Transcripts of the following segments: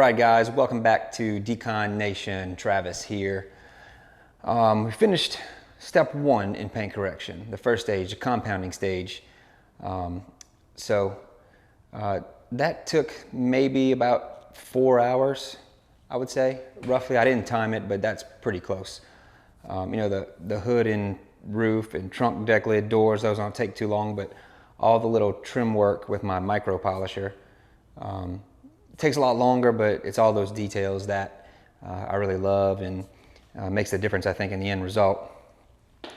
right, guys, welcome back to Decon Nation. Travis here. We finished step one in paint correction, the first stage, the compounding stage. That took maybe about 4 hours, I would say, roughly. I didn't time it, but that's pretty close. The hood and roof and trunk deck lid doors, those don't take too long, but all the little trim work with my micro polisher takes a lot longer, but it's all those details that I really love and makes the difference, I think, in the end result.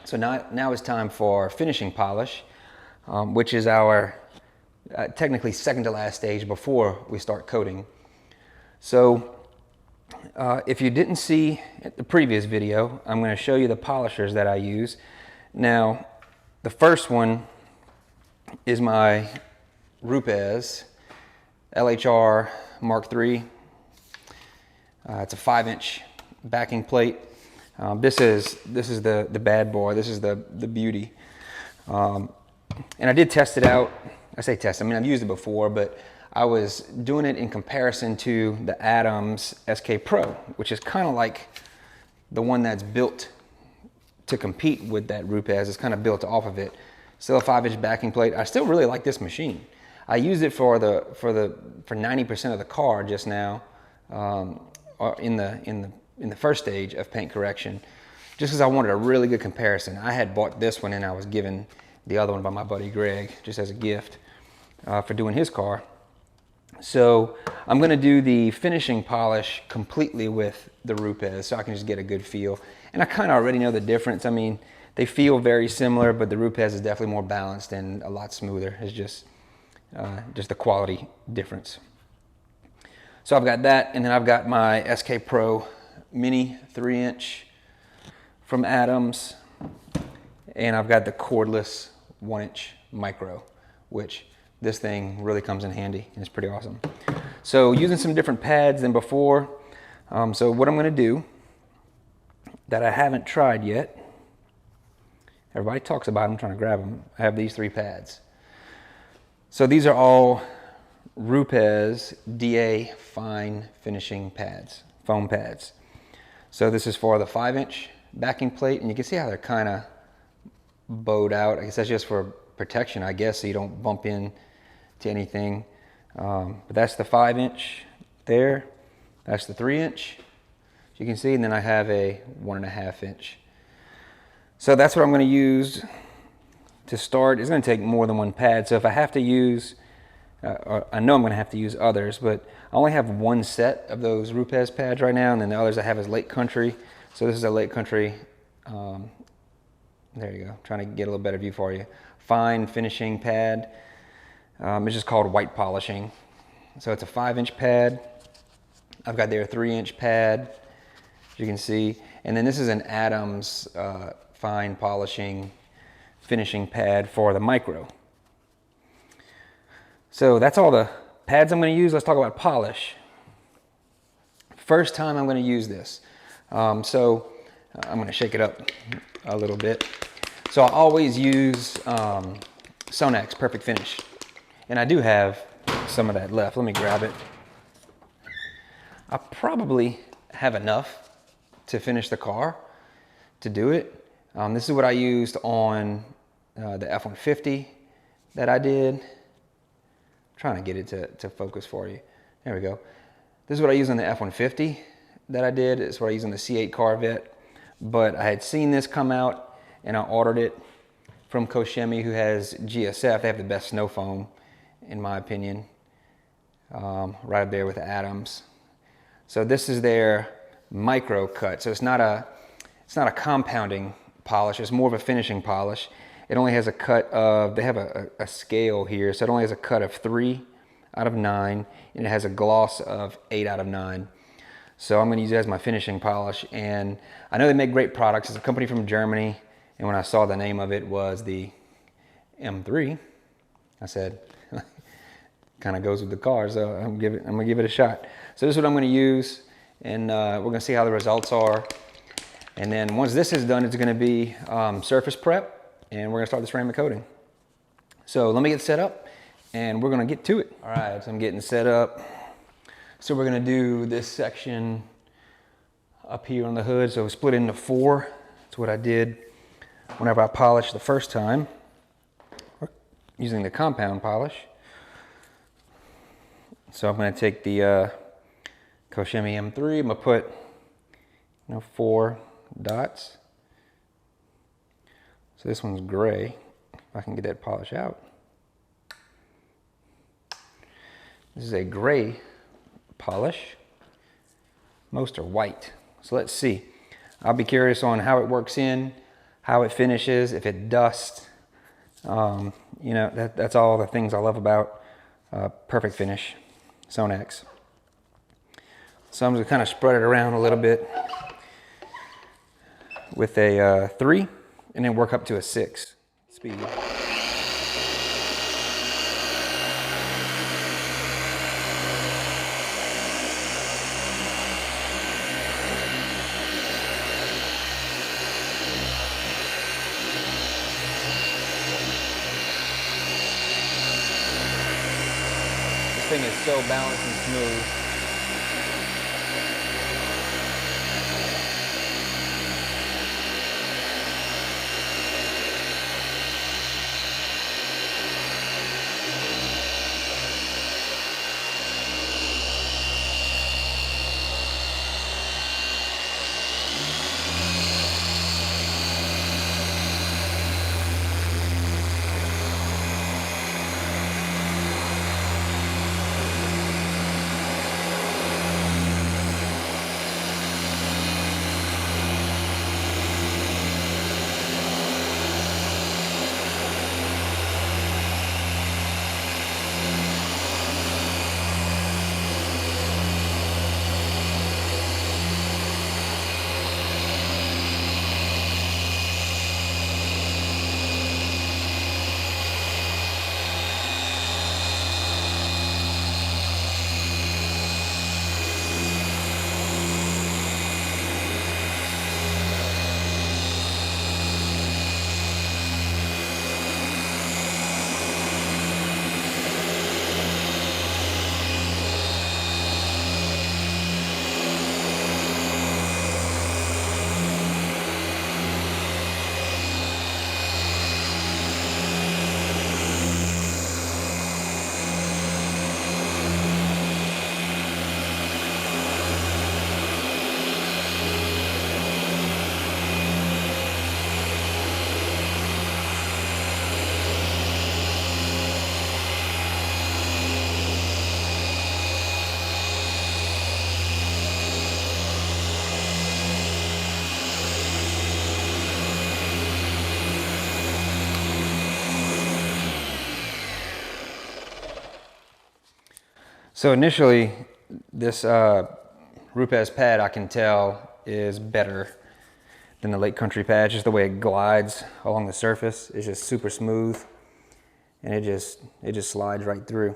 So now it's time for finishing polish, which is our technically second to last stage before we start coating. So if you didn't see the previous video, I'm going to show you the polishers that I use. Now, the first one is my Rupes LHR Mark III. It's a 5-inch backing plate. This is the bad boy. This is the beauty. And I did test it out. I say test, I mean, I've used it before, but I was doing it in comparison to the Adams SK Pro, which is kind of like the one that's built to compete with that Rupes. It's kind of built off of it. Still a 5-inch backing plate. I still really like this machine. I used it for 90% of the car just now, in the first stage of paint correction, just because I wanted a really good comparison. I had bought this one and I was given the other one by my buddy Greg just as a gift for doing his car. So I'm going to do the finishing polish completely with the Rupes so I can just get a good feel. And I kind of already know the difference. I mean, they feel very similar, but the Rupes is definitely more balanced and a lot smoother. It's just the quality difference. So I've got that, and then I've got my SK Pro Mini 3-inch from Adams, and I've got the cordless 1-inch micro, which this thing really comes in handy and it's pretty awesome. So using some different pads than before. So what I'm going to do that I haven't tried yet, everybody talks about them, I'm trying to grab them. I have these 3 pads. So these are all Rupes DA fine finishing pads, foam pads. So this is for the 5-inch backing plate, and you can see how they're kind of bowed out. I guess that's just for protection, I guess, so you don't bump into anything. But that's the 5-inch there. That's the 3-inch, as you can see, and then I have a 1.5-inch. So that's what I'm going to use to start. It's going to take more than one pad, so if I have to use, I know I'm going to have to use others, but I only have one set of those Rupes pads right now, and then the others I have is Lake Country. So this is a Lake Country, there you go, trying to get a little better view for you. Fine finishing pad. It's just called white polishing. So it's a 5-inch pad. I've got their 3-inch pad, as you can see. And then this is an Adams fine polishing finishing pad for the micro. So that's all the pads I'm going to use. Let's talk about polish. First time I'm going to use this. So I'm going to shake it up a little bit. So I always use Sonax Perfect Finish. And I do have some of that left. Let me grab it. I probably have enough to finish the car to do it. This is what I used on the F-150 that I did. I'm trying to get it to focus for you. There we go. This is what I used on the F-150 that I did. It's what I used on the C8 Corvette. But I had seen this come out and I ordered it from Koshemi, who has GSF. They have the best snow foam, in my opinion, right up there with the Adams. So this is their micro cut. So it's not a compounding polish. It's more of a finishing polish. It only has a cut of, they have a scale here, so it only has a cut of 3 out of 9, and it has a gloss of 8 out of 9. So I'm going to use it as my finishing polish, and I know they make great products. It's a company from Germany, and when I saw the name of it was the M3, I said, kind of goes with the car, so I'm going to give it a shot. So this is what I'm going to use, and we're going to see how the results are. And then once this is done, it's going to be surface prep, and we're going to start the ceramic coating. So let me get set up, and we're going to get to it. All right, so I'm getting set up. So we're gonna do this section up here on the hood. So split into 4. That's what I did whenever I polished the first time, using the compound polish. So I'm gonna take the Koshemi M3. I'm gonna put 4 dots. So this one's gray. If I can get that polish out. This is a gray polish. Most are white. So let's see. I'll be curious on how it works in, how it finishes, if it dusts. You know, that's all the things I love about Perfect Finish Sonax. So I'm just kind of spread it around a little bit with a 3 and then work up to a 6 speed. This thing is so balanced and smooth. So initially, this Rupes pad, I can tell, is better than the Lake Country pad. Just the way it glides along the surface is just super smooth, and it just slides right through.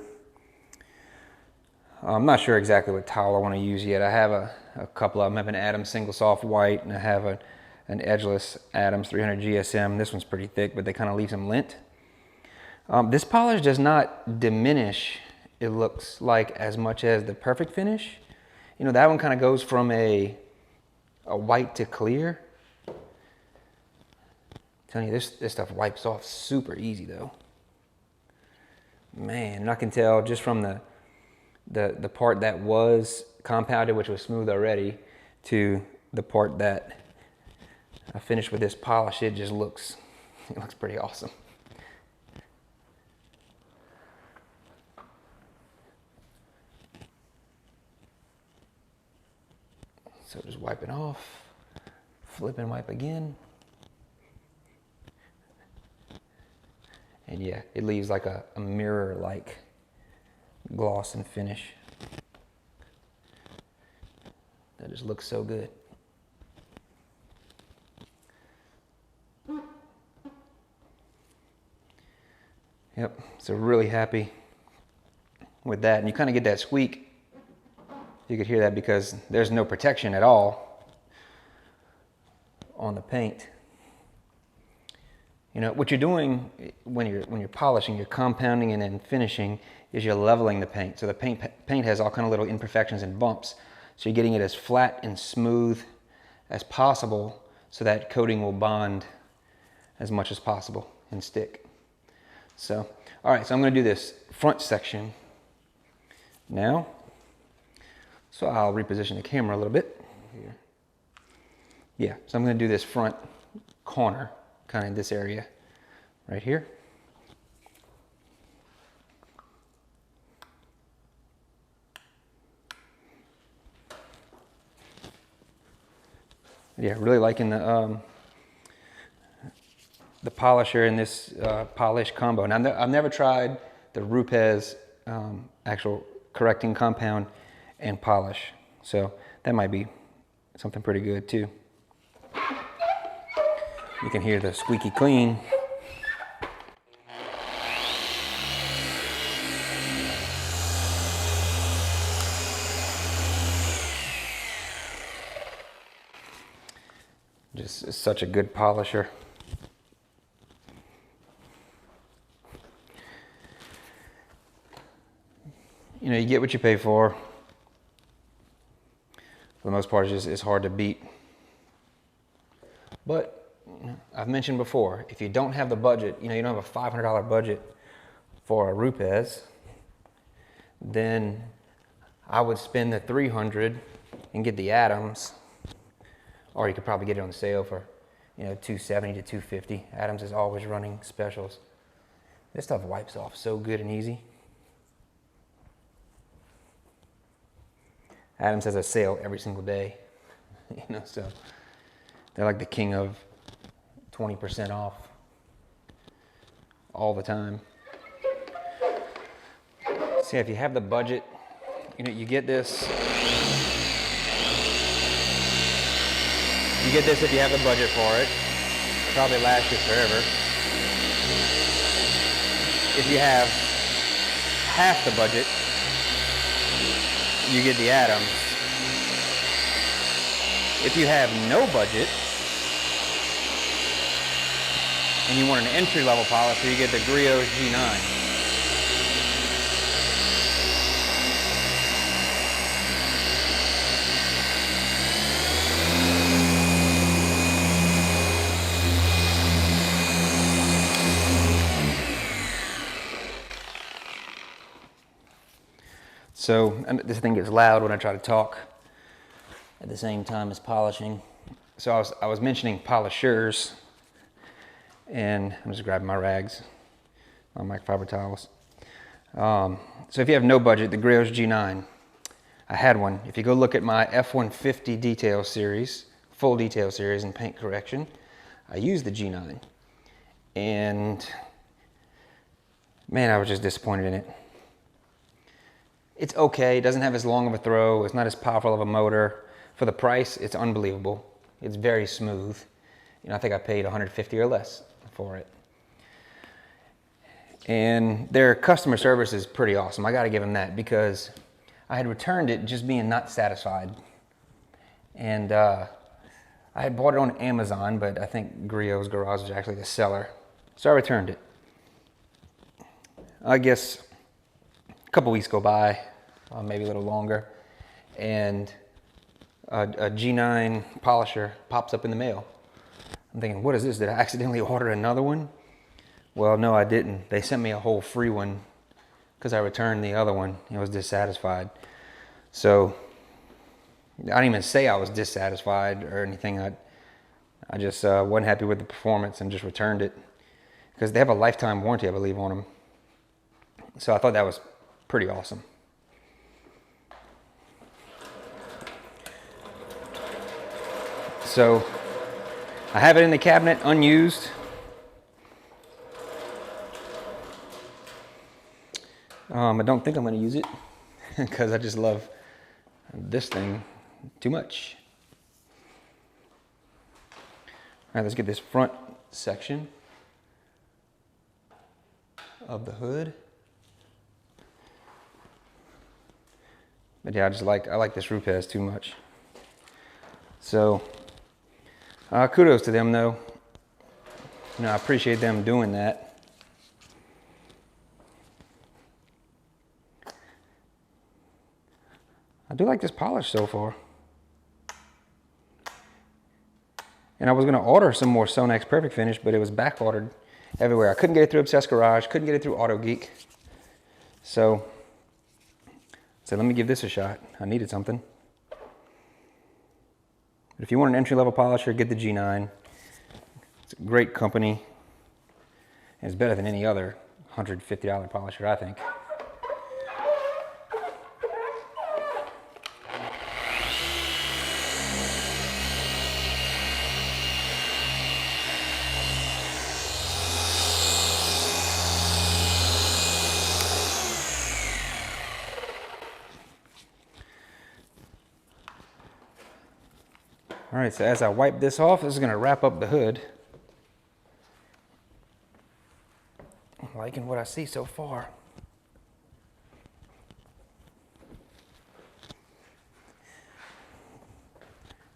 I'm not sure exactly what towel I want to use yet. I have a couple of them. I have an Adams Single Soft White, and I have an edgeless Adams 300 GSM. This one's pretty thick, but they kind of leave some lint. This polish does not diminish, it looks like, as much as the Perfect Finish. You know, that one kind of goes from a white to clear. I'm telling you, this stuff wipes off super easy though. Man, and I can tell just from the part that was compounded, which was smooth already, to the part that I finished with this polish, it looks pretty awesome. So just wipe it off, flip and wipe again. And yeah, it leaves like a mirror-like gloss and finish. That just looks so good. Yep, so really happy with that. And you kind of get that squeak. You could hear that because there's no protection at all on the paint. You know, what you're doing when you're polishing, you're compounding and then finishing, is you're leveling the paint. So the paint has all kind of little imperfections and bumps. So you're getting it as flat and smooth as possible so that coating will bond as much as possible and stick. So, all right, so I'm gonna do this front section now. So I'll reposition the camera a little bit here. Yeah, so I'm gonna do this front corner, kind of this area right here. Yeah, really liking the polisher in this polish combo. Now, I've never tried the Rupes actual correcting compound and polish, so that might be something pretty good too. You can hear the squeaky clean. Just such a good polisher. You know, you get what you pay for. For the most part, it's hard to beat. But I've mentioned before, if you don't have the budget, you know, you don't have a $500 budget for a Rupes, then I would spend the $300 and get the Adams, or you could probably get it on sale for, you know, $270 to $250. Adams is always running specials. This stuff wipes off so good and easy. Adams has a sale every single day, you know, so they're like the king of 20% off all the time. See, if you have the budget, you know, you get this. You get this if you have the budget for it. It'll probably last you forever. If you have half the budget, you get the Adams. If you have no budget and you want an entry-level polisher, you get the G80. So, and this thing gets loud when I try to talk at the same time as polishing. So I was mentioning polishers, and I'm just grabbing my rags, my microfiber towels. So if you have no budget, the G9, I had one. If you go look at my F-150 detail series, full detail series in paint correction, I used the G9. And man, I was just disappointed in it. It's okay, it doesn't have as long of a throw, it's not as powerful of a motor. For the price, it's unbelievable. It's very smooth. You know, I think I paid $150 or less for it. And their customer service is pretty awesome. I gotta give them that, because I had returned it just being not satisfied. And I had bought it on Amazon, but I think Griot's Garage was actually the seller. So I returned it. I guess a couple weeks go by, maybe a little longer, and a G9 polisher pops up in the mail. I'm thinking, what is this? Did I accidentally order another one? Well, no, I didn't. They sent me a whole free one because I returned the other one. I was dissatisfied. So I didn't even say I was dissatisfied or anything. I just wasn't happy with the performance and just returned it, because they have a lifetime warranty, I believe, on them. So I thought that was pretty awesome. So I have it in the cabinet unused. I don't think I'm going to use it because I just love this thing too much. All right, let's get this front section of the hood. But yeah, I like this Rupes too much. So kudos to them though. You know, I appreciate them doing that. I do like this polish so far. And I was gonna order some more Sonax Perfect Finish, but it was back ordered everywhere. I couldn't get it through Obsessed Garage, couldn't get it through Auto Geek. So let me give this a shot. I needed something. But if you want an entry-level polisher, get the G9. It's a great company. And it's better than any other $150 polisher, I think. All right, so as I wipe this off, this is gonna wrap up the hood. I'm liking what I see so far.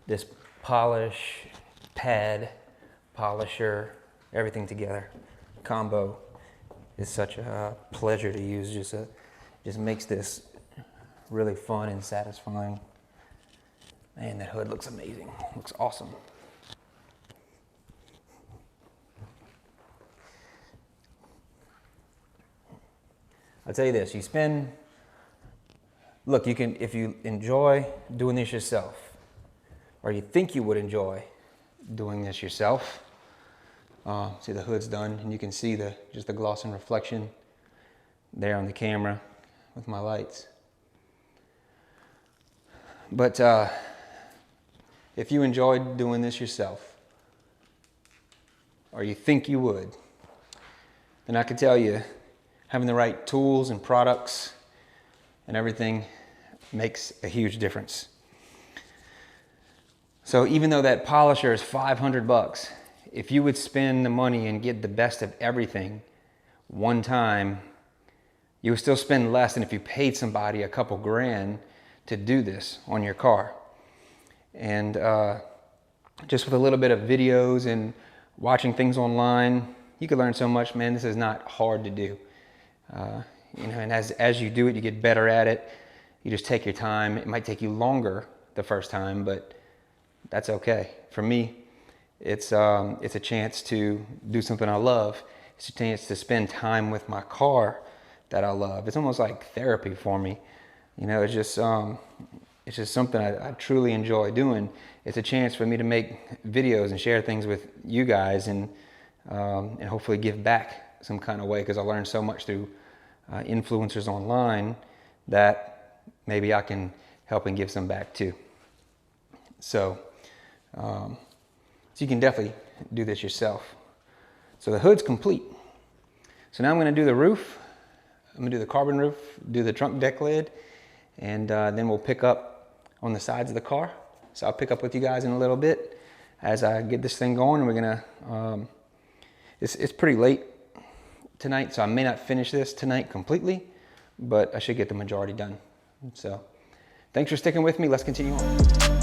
This polish, pad, polisher, everything together, combo is such a pleasure to use. Just makes this really fun and satisfying. Man, that hood looks amazing. Looks awesome. I'll tell you this, look, you can, if you enjoy doing this yourself, or you think you would enjoy doing this yourself, see the hood's done, and you can see just the gloss and reflection there on the camera with my lights. But if you enjoyed doing this yourself, or you think you would, then I can tell you, having the right tools and products and everything makes a huge difference. So even though that polisher is 500 bucks, if you would spend the money and get the best of everything one time, you would still spend less than if you paid somebody a couple grand to do this on your car. And just with a little bit of videos and watching things online, you can learn so much. Man, this is not hard to do. You know, and as you do it, you get better at it. You just take your time. It might take you longer the first time, but that's okay. For me, it's a chance to do something I love. It's a chance to spend time with my car that I love. It's almost like therapy for me. You know, it's just something I truly enjoy doing. It's a chance for me to make videos and share things with you guys, and hopefully give back some kind of way, because I learned so much through influencers online that maybe I can help and give some back too. So you can definitely do this yourself. So the hood's complete. So now I'm going to do the roof. I'm going to do the carbon roof, do the trunk deck lid, and then we'll pick up on the sides of the car. So I'll pick up with you guys in a little bit as I get this thing going. We're gonna, it's pretty late tonight, so I may not finish this tonight completely, but I should get the majority done. So thanks for sticking with me. Let's continue on.